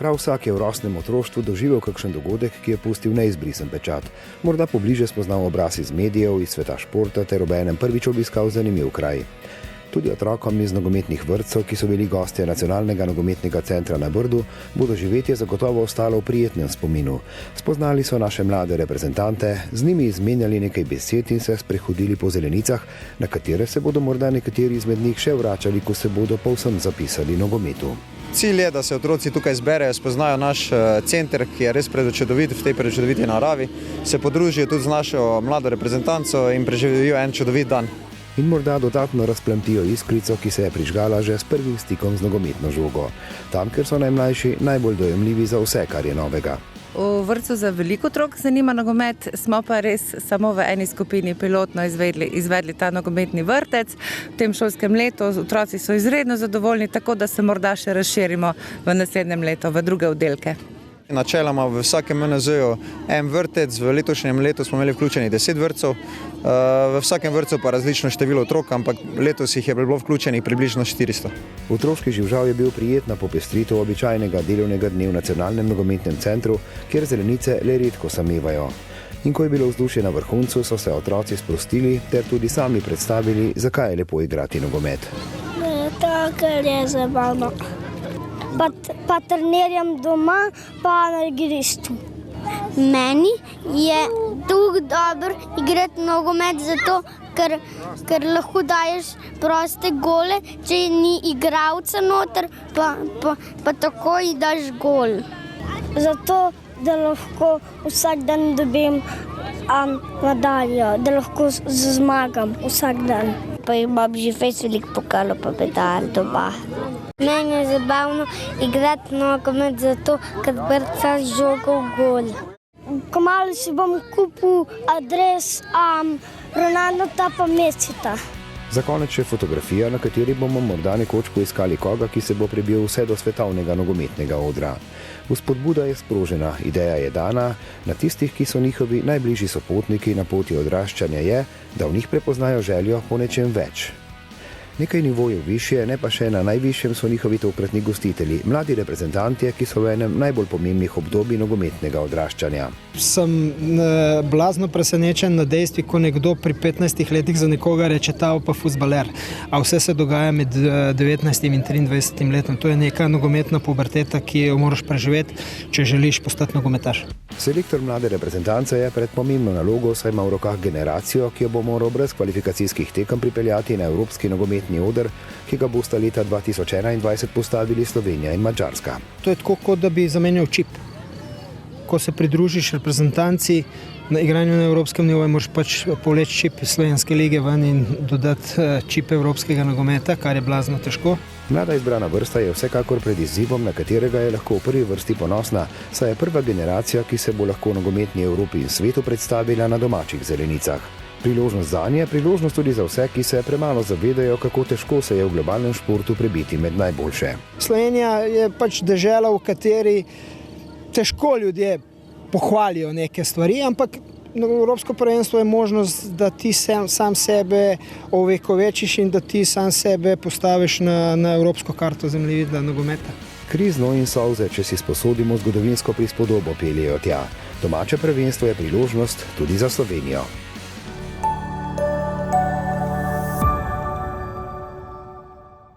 Prav vsak je v rosnem otroštvu doživel kakšen dogodek, ki je pustil neizbrisen pečat. Morda pobliže spoznal obraz iz medijev, iz sveta športa ter obenem prvič obiskal zanimiv kraj. Tudi otrokom iz nogometnih vrtcev, ki so bili gostje Nacionalnega nogometnega centra na Brdu, bo doživetje zagotovo ostalo v prijetnem spominu. Spoznali so naše mlade reprezentante, z njimi izmenjali nekaj besed in se sprehodili po zelenicah, na katere se bodo morda nekateri izmed njih še vračali, ko se bodo povsem zapisali nogometu. Cilj je, da se otroci tukaj zberejo, spoznajo naš center, ki je res prečudovit v tej prečudoviti naravi, se podružijo tudi z našo mlado reprezentanco in preživijo en čudovit dan. In morda dodatno razplamtijo iskrico, ki se je prižgala že s prvim stikom z nogometno žogo. Tam, kjer so najmlajši, najbolj dojemljivi za vse, kar je novega. V vrtcu za veliko otrok zanima nogomet, smo pa res samo v eni skupini pilotno izvedli ta nogometni vrtec. V tem šolskem letu otroci so izredno zadovoljni, tako da se morda še razširimo v naslednjem letu v druge oddelke. Načeloma v vsakem MNZ-ju en vrtec, v letošnjem letu smo imeli vključenih 10 vrtcev, v vsakem vrtcu pa različno število otrok, ampak letos jih je bilo vključenih približno 400. Otroški živžav je bil prijetna popestritev običajnega delovnega dne v Nacionalnem nogometnem centru, kjer zelenice le redko samevajo. In ko je bilo vzdušje na vrhuncu, so se otroci sprostili ter tudi sami predstavili, zakaj je lepo igrati nogomet. To, ker je zabavno. Pa trenirjam doma, pa na igrišču. Meni je tako dobro igrati nogomet zato, ker lahko daješ proste gole, če ni igralca noter, pa takoj daš gol. Zato, da lahko vsak dan dobim medaljo, da lahko zmagam vsak dan. Pa imam že veliko pokalov pa medalj doma. Meni je zabavno igrati nogomet zato, ker brcaš žogo v gol. Kmalu si bom kupil adres Ronalda pa Messita. Za konec še fotografija, na kateri bomo morda nekoč poiskali koga, ki se bo prebil vse do svetovnega nogometnega odra. Vzpodbuda je sprožena, ideja je dana, na tistih, ki so njihovi najbližji sopotniki na poti odraščanja je, da v njih prepoznajo željo po nečem več. Nekaj nivojev višje, ne pa še na najvišjem so njihovi tokratni gostitelji, mladi reprezentanti, ki so v enem najbolj pomembnih obdobij nogometnega odraščanja. Sem blazno presenečen na dejstvi, ko nekdo pri 15 letih za nekoga reče ta pa fuzbaler, a vse se dogaja med 19 in 23 letom. To je neka nogometna puberteta, ki jo moraš preživeti, če želiš postati nogometaš. Selektor mlade reprezentance je pred pomembno nalogo, saj ima v rokah generacijo, ki jo bo moral brez kvalifikacijskih tekem pripeljati na evropski nogometni oder, ki ga bosta leta 2021 postavili Slovenija in Madžarska. To je tako, kot da bi zamenjal čip. Ko se pridružiš reprezentanci na igranju na evropskem nivoju, moraš pač povleči čip slovenske lige ven in dodati čip evropskega nogometa, kar je blazno težko. Mlada izbrana vrsta je vsekakor pred izzivom, na katerega je lahko v prvi vrsti ponosna, saj je prva generacija, ki se bo lahko nogometni Evropi in svetu predstavila na domačih zelenicah. Priložnost zanje, priložnost tudi za vse, ki se premalo zavedajo, kako težko se je v globalnem športu prebiti med najboljše. Slovenija je pač dežela, v kateri težko ljudje pohvalijo neke stvari, ampak Evropsko prvenstvo je možnost, da ti sam sebe ovekovečiš in da ti sam sebe postaviš na evropsko karto zemljevida nogometa. Krizno in solze, če si sposodimo zgodovinsko prispodobo, peljejo tja. Domače prvenstvo je priložnost tudi za Slovenijo.